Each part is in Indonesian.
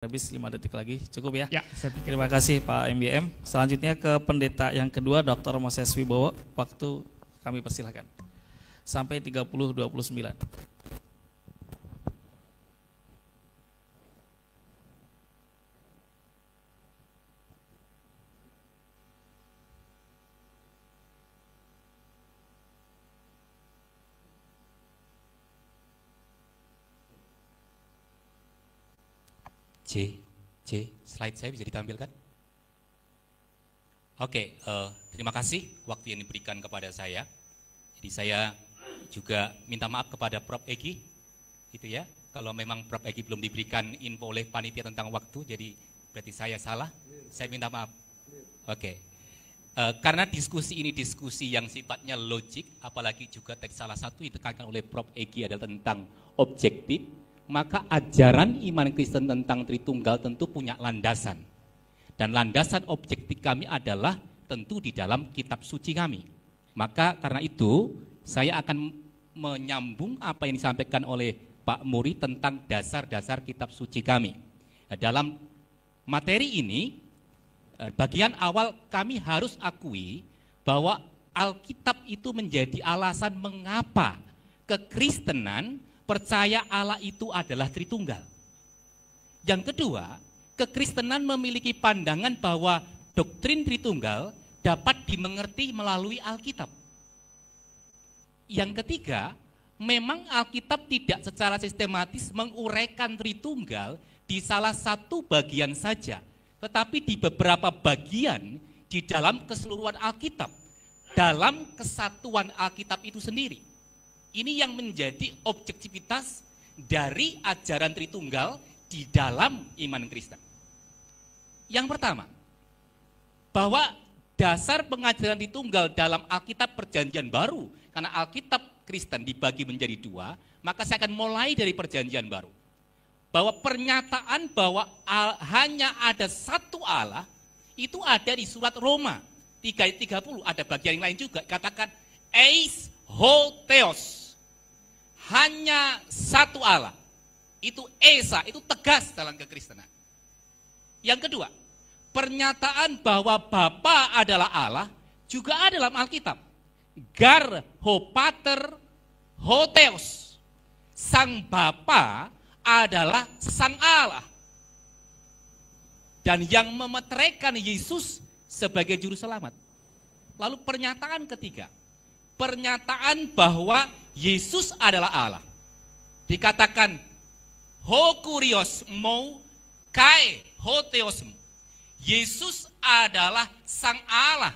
Habis 5 detik lagi, cukup ya? Ya, Terima kasih Pak MBM. Selanjutnya ke pendeta yang kedua, Dr. Moses Wibowo. Waktu kami persilahkan. Sampai 30:29. Slide saya bisa ditampilkan? Oke, terima kasih waktu yang diberikan kepada saya. Jadi saya juga minta maaf kepada Prof. Egi, gitu ya. Kalau memang Prof. Egi belum diberikan info oleh panitia tentang waktu, jadi berarti saya salah. Saya minta maaf. Oke, karena diskusi ini diskusi yang sifatnya logik, apalagi juga tadi salah satu ditekankan oleh Prof. Egi adalah tentang objektif. Maka ajaran iman Kristen tentang Tritunggal tentu punya landasan. Dan landasan objektif kami adalah tentu di dalam kitab suci kami. Maka karena itu saya akan menyambung apa yang disampaikan oleh Pak Muri tentang dasar-dasar kitab suci kami. Dalam materi ini, bagian awal kami harus akui bahwa Alkitab itu menjadi alasan mengapa kekristenan percaya Allah itu adalah Tritunggal. Yang kedua, kekristenan memiliki pandangan bahwa doktrin Tritunggal dapat dimengerti melalui Alkitab. Yang ketiga, memang Alkitab tidak secara sistematis menguraikan Tritunggal di salah satu bagian saja, tetapi di beberapa bagian di dalam keseluruhan Alkitab, dalam kesatuan Alkitab itu sendiri. Ini yang menjadi objektivitas dari ajaran Tritunggal di dalam iman Kristen. Yang pertama, bahwa dasar pengajaran Tritunggal dalam Alkitab Perjanjian Baru, karena Alkitab Kristen dibagi menjadi dua, maka saya akan mulai dari Perjanjian Baru. Bahwa pernyataan bahwa hanya ada satu Allah, itu ada di surat Roma 3:30, ada bagian yang lain juga, katakan eis ho theos. Hanya satu Allah, itu Esa, itu tegas dalam kekristenan. Yang kedua, pernyataan bahwa Bapa adalah Allah juga ada dalam Alkitab. Gar ho pater ho theos. Sang Bapa adalah Sang Allah. Dan yang memeteraikan Yesus sebagai juru selamat. Lalu pernyataan ketiga, pernyataan bahwa Yesus adalah Allah. Dikatakan ho kurios mo kai ho theosmo. Yesus adalah Sang Allah.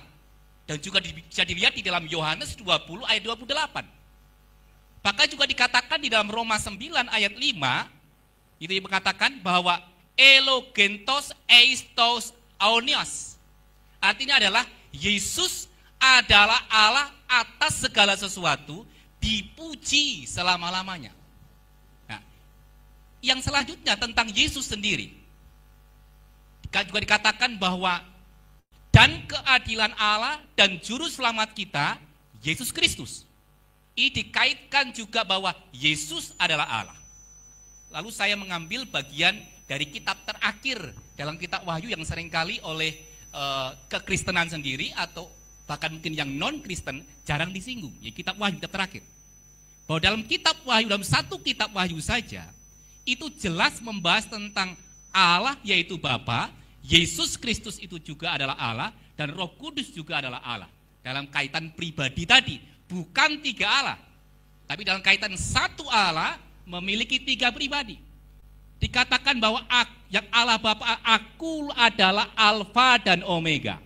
Dan juga bisa dilihat di dalam Yohanes 20 ayat 28. Bahkan juga dikatakan di dalam Roma 9 ayat 5, itu yang mengatakan bahwa elogentos eistos aonios. Artinya adalah Yesus adalah Allah atas segala sesuatu, dipuji selama-lamanya. Nah, yang selanjutnya tentang Yesus sendiri, juga dikatakan bahwa dan keadilan Allah dan juru selamat kita, Yesus Kristus. Ini dikaitkan juga bahwa Yesus adalah Allah. Lalu saya mengambil bagian dari kitab terakhir dalam kitab Wahyu yang seringkali oleh kekristenan sendiri atau bahkan mungkin yang non-Kristen jarang disinggung, ya kitab Wahyu kitab terakhir. Bahwa dalam kitab Wahyu, dalam satu kitab Wahyu saja, itu jelas membahas tentang Allah yaitu Bapa, Yesus Kristus itu juga adalah Allah, dan Roh Kudus juga adalah Allah. Dalam kaitan pribadi tadi, bukan tiga Allah, tapi dalam kaitan satu Allah memiliki tiga pribadi. Dikatakan bahwa yang Allah Bapa, aku adalah Alfa dan Omega.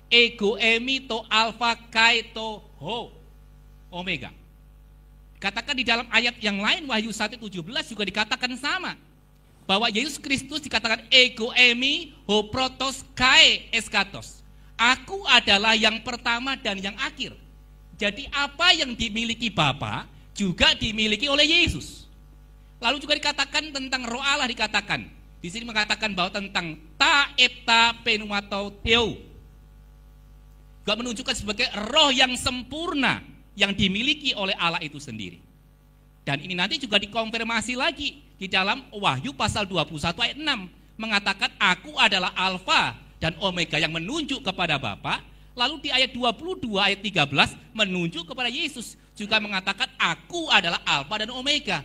Ego emi to alfa kai to ho omega. Katakan di dalam ayat yang lain Wahyu 1:17 juga dikatakan sama. Bahwa Yesus Kristus dikatakan ego emi ho protos kai eskatos. Aku adalah yang pertama dan yang akhir. Jadi apa yang dimiliki Bapa juga dimiliki oleh Yesus. Lalu juga dikatakan tentang Roh Allah, dikatakan di sini mengatakan bahwa tentang ta epta penumato theo. Juga menunjukkan sebagai roh yang sempurna yang dimiliki oleh Allah itu sendiri. Dan ini nanti juga dikonfirmasi lagi di dalam Wahyu pasal 21 ayat 6. mengatakan aku adalah Alfa dan Omega yang menunjuk kepada Bapa. Lalu di ayat 22 ayat 13 menunjuk kepada Yesus juga mengatakan aku adalah Alfa dan Omega,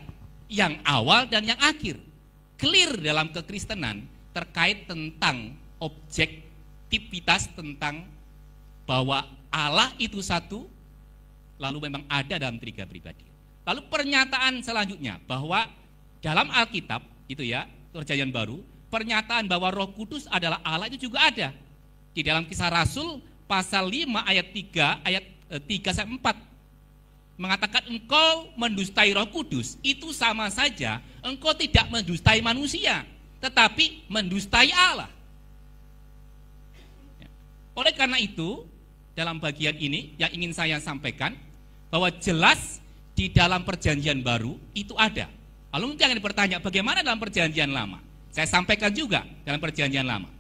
yang awal dan yang akhir. Clear dalam kekristenan terkait tentang objektivitas, tentang bahwa Allah itu satu, lalu memang ada dalam tiga pribadi. Lalu pernyataan selanjutnya bahwa dalam Alkitab itu ya, Perjanjian Baru, pernyataan bahwa Roh Kudus adalah Allah itu juga ada. Di dalam Kisah Rasul pasal 5 ayat 3 ayat 3 sampai 4 mengatakan engkau mendustai Roh Kudus, itu sama saja engkau tidak mendustai manusia, tetapi mendustai Allah. Oleh karena itu, dalam bagian ini yang ingin saya sampaikan bahwa jelas di dalam Perjanjian Baru itu ada. Lalu mungkin akan bertanya, bagaimana dalam Perjanjian Lama? Saya sampaikan juga dalam Perjanjian Lama.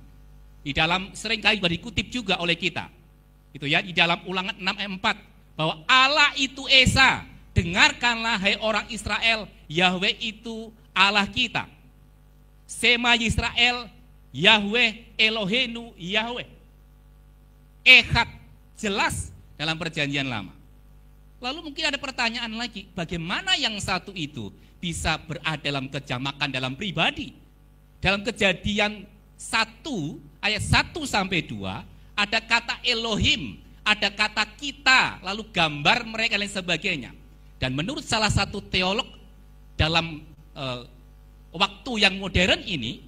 Di dalam seringkali dikutip juga oleh kita. Itu ya, di dalam Ulangan 6 ayat 4 bahwa Allah itu Esa, dengarkanlah hai orang Israel, Yahweh itu Allah kita. Sema Yisrael, Yahweh Elohenu Yahweh. Echad, jelas dalam Perjanjian Lama. Lalu mungkin ada pertanyaan lagi, bagaimana yang satu itu bisa berada dalam kejamakan dalam pribadi? Dalam Kejadian 1 ayat 1 sampai 2 ada kata Elohim, ada kata kita, lalu gambar mereka dan sebagainya. Dan menurut salah satu teolog dalam waktu yang modern ini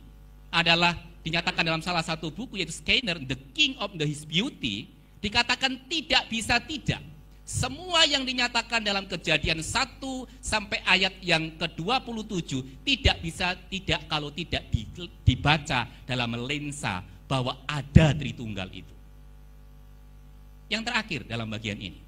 adalah dinyatakan dalam salah satu buku yaitu Skinner, The King of His Beauty, dikatakan tidak bisa tidak. Semua yang dinyatakan dalam Kejadian 1 sampai ayat yang ke-27 tidak bisa tidak kalau tidak dibaca dalam lensa bahwa ada Tritunggal itu. Yang terakhir dalam bagian ini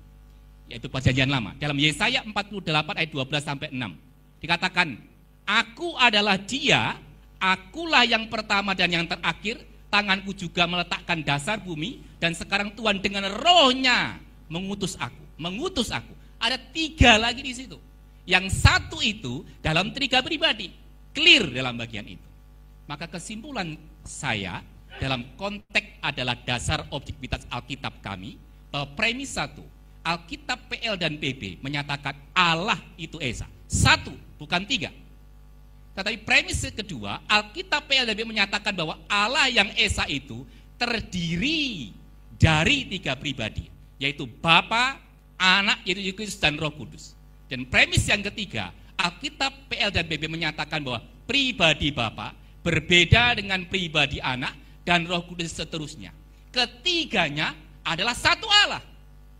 yaitu Perjanjian Lama, dalam Yesaya 48 ayat 12 sampai 6 dikatakan, aku adalah Dia, akulah yang pertama dan yang terakhir, tanganku juga meletakkan dasar bumi, dan sekarang Tuhan dengan rohnya mengutus aku. Ada tiga lagi di situ. Yang satu itu dalam tiga pribadi, clear dalam bagian itu. Maka kesimpulan saya dalam konteks adalah dasar objektivitas Alkitab kami, bahwa premis satu, Alkitab PL dan PB menyatakan Allah itu Esa. Satu, bukan tiga. Tetapi premis kedua, Alkitab PL dan PB menyatakan bahwa Allah yang Esa itu terdiri dari tiga pribadi, yaitu Bapa, Anak, yaitu Yesus dan Roh Kudus. Dan premis yang ketiga, Alkitab PL dan PB menyatakan bahwa pribadi Bapa berbeda dengan pribadi Anak dan Roh Kudus seterusnya. Ketiganya adalah satu Allah,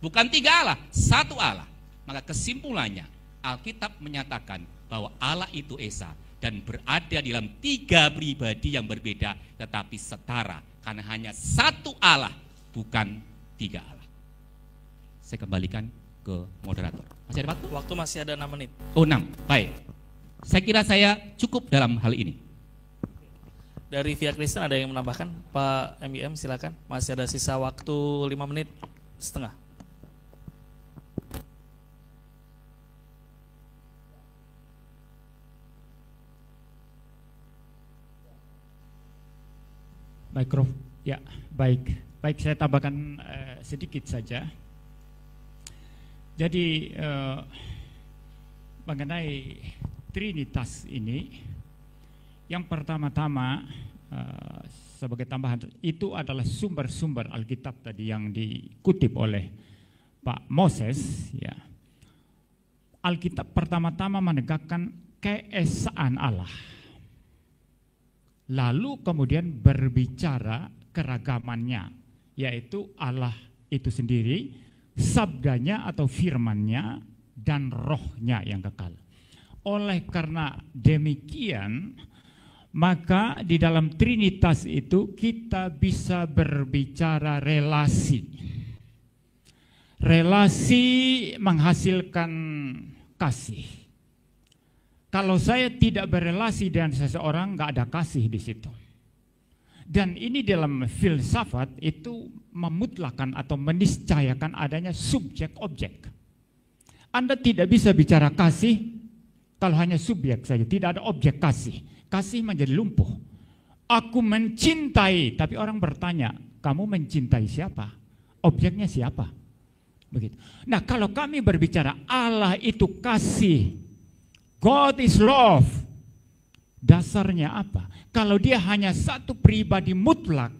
bukan tiga Allah, satu Allah. Maka kesimpulannya, Alkitab menyatakan bahwa Allah itu Esa dan berada dalam tiga pribadi yang berbeda tetapi setara, karena hanya satu Allah, bukan tiga Allah. Saya kembalikan ke moderator. Masih ada waktu? Waktu masih ada 6 menit. Oh 6, baik. Saya kira saya cukup dalam hal ini. Dari via Kristen ada yang menambahkan? Pak MIM silakan. Masih ada sisa waktu 5 menit setengah. Baik, Prof. Ya, baik. Baik, saya tambahkan sedikit saja. Jadi mengenai Trinitas ini, yang pertama-tama sebagai tambahan itu adalah sumber-sumber Alkitab tadi yang dikutip oleh Pak Moses. Ya, Alkitab pertama-tama menegakkan keesaan Allah, lalu kemudian berbicara keragamannya, yaitu Allah itu sendiri, sabdanya atau firmannya, dan rohnya yang kekal. Oleh karena demikian, maka di dalam Trinitas itu kita bisa berbicara relasi. Relasi menghasilkan kasih. Kalau saya tidak berelasi dengan seseorang, nggak ada kasih di situ. Dan ini dalam filsafat itu memutlakan atau meniscayakan adanya subjek objek. Anda tidak bisa bicara kasih kalau hanya subjek saja, tidak ada objek kasih. Kasih menjadi lumpuh. Aku mencintai, tapi orang bertanya, kamu mencintai siapa? Objeknya siapa? Begitu. Nah, kalau kami berbicara Allah itu kasih, God is love, dasarnya apa? Kalau dia hanya satu pribadi mutlak,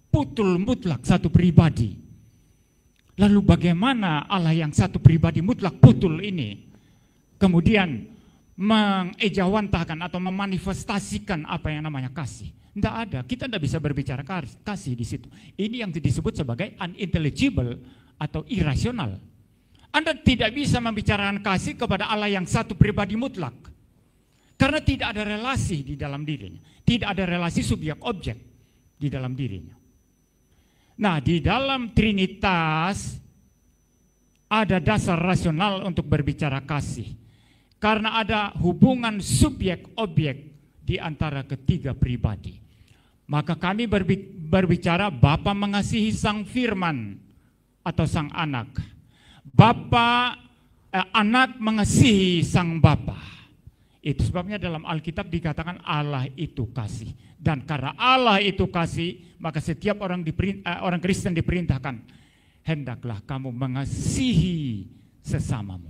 putul mutlak satu pribadi, lalu bagaimana Allah yang satu pribadi mutlak putul ini kemudian mengejawantahkan atau memanifestasikan apa yang namanya kasih? Tidak ada, kita tidak bisa berbicara kasih di situ. Ini yang disebut sebagai unintelligible atau irasional. Anda tidak bisa membicarakan kasih kepada Allah yang satu pribadi mutlak. Karena tidak ada relasi di dalam dirinya. Tidak ada relasi subjek objek di dalam dirinya. Nah, di dalam Trinitas ada dasar rasional untuk berbicara kasih. Karena ada hubungan subjek objek di antara ketiga pribadi. Maka kami berbicara Bapa mengasihi Sang Firman atau Sang Anak. Anak mengasihi Sang Bapa. Itu sebabnya dalam Alkitab dikatakan Allah itu kasih. Dan karena Allah itu kasih, maka setiap orang Kristen diperintahkan, hendaklah kamu mengasihi sesamamu.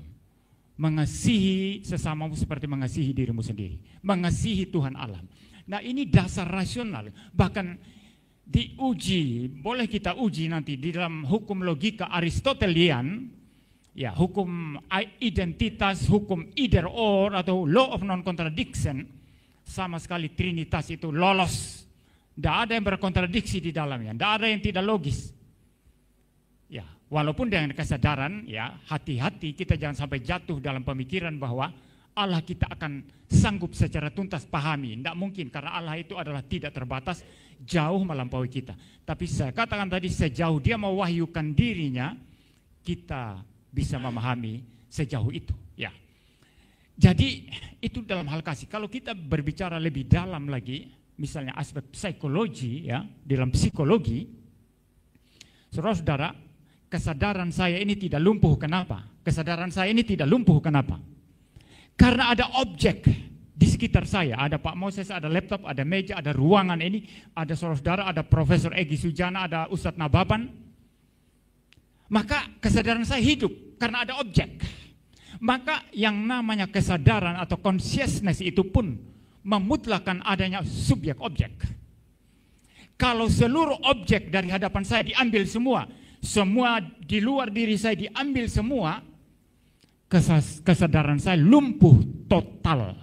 Mengasihi sesamamu seperti mengasihi dirimu sendiri. Mengasihi Tuhan Allah. Nah, ini dasar rasional. Bahkan diuji, boleh kita uji nanti di dalam hukum logika Aristotelian, ya, hukum identitas, hukum either or atau law of non-contradiction, sama sekali Trinitas itu lolos. Tidak ada yang berkontradiksi di dalamnya, tidak ada yang tidak logis. Ya, walaupun dengan kesadaran, ya, hati-hati kita jangan sampai jatuh dalam pemikiran bahwa Allah kita akan sanggup secara tuntas pahami. Tidak mungkin, karena Allah itu adalah tidak terbatas, jauh melampaui kita. Tapi saya katakan tadi, sejauh dia mewahyukan dirinya, kita bisa memahami sejauh itu. Ya. Jadi itu dalam hal kasih. Kalau kita berbicara lebih dalam lagi, misalnya aspek psikologi, ya, dalam psikologi, saudara-saudara, kesadaran saya ini tidak lumpuh. Kenapa? Kesadaran saya ini tidak lumpuh. Kenapa? Karena ada objek di sekitar saya. Ada Pak Moses, ada laptop, ada meja, ada ruangan ini, ada saudara-saudara, ada Profesor Egy Sujana, ada Ustadz Nababan. Maka kesadaran saya hidup karena ada objek. Maka yang namanya kesadaran atau consciousness itu pun memutlakan adanya subjek objek. Kalau seluruh objek dari hadapan saya diambil semua di luar diri saya diambil semua, kesadaran saya lumpuh total.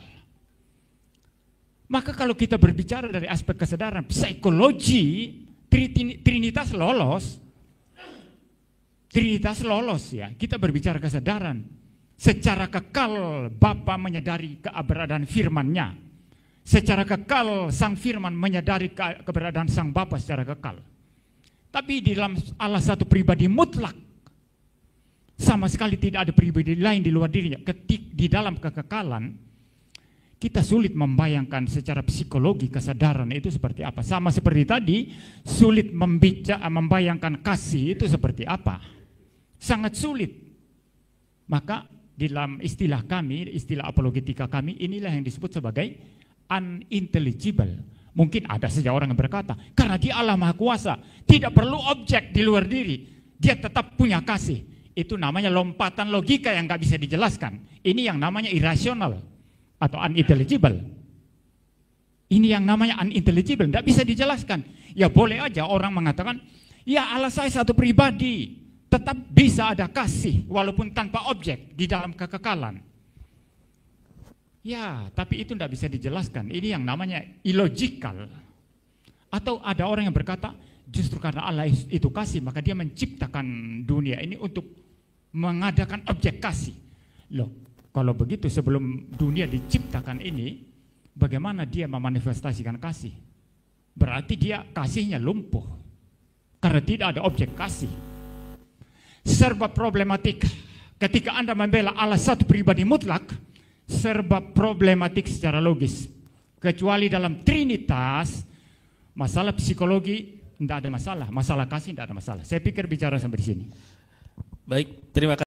Maka kalau kita berbicara dari aspek kesadaran, psikologi, Trinitas lolos. Trinitas lolos, ya. Kita berbicara kesadaran. Secara kekal Bapa menyadari keberadaan firman-Nya. Secara kekal Sang Firman menyadari keberadaan Sang Bapa secara kekal. Tapi di dalam Allah satu pribadi mutlak, sama sekali tidak ada pribadi lain di luar dirinya. Di dalam kekekalan, kita sulit membayangkan secara psikologi kesadaran itu seperti apa. Sama seperti tadi, sulit membayangkan kasih itu seperti apa. Sangat sulit. Maka di dalam istilah kami, istilah apologetika kami, inilah yang disebut sebagai unintelligible. Mungkin ada saja orang yang berkata, karena dia Allah Maha Kuasa, tidak perlu objek di luar diri, dia tetap punya kasih. Itu namanya lompatan logika yang nggak bisa dijelaskan. Ini yang namanya irasional atau unintelligible. Ini yang namanya unintelligible, nggak bisa dijelaskan. Ya boleh aja orang mengatakan, ya Allah saya satu pribadi, tetap bisa ada kasih walaupun tanpa objek di dalam kekekalan. Ya, tapi itu tidak bisa dijelaskan. Ini yang namanya illogical. Atau ada orang yang berkata, justru karena Allah itu kasih, maka dia menciptakan dunia ini untuk mengadakan objek kasih. Loh, kalau begitu sebelum dunia diciptakan ini, bagaimana dia memanifestasikan kasih? Berarti dia kasihnya lumpuh. Karena tidak ada objek kasih. Serba problematik. Ketika Anda membela Allah satu pribadi mutlak, serba problematik secara logis. Kecuali dalam Trinitas, masalah psikologi tidak ada masalah, masalah kasih tidak ada masalah. Saya pikir bicara sampai di sini. Baik, terima kasih.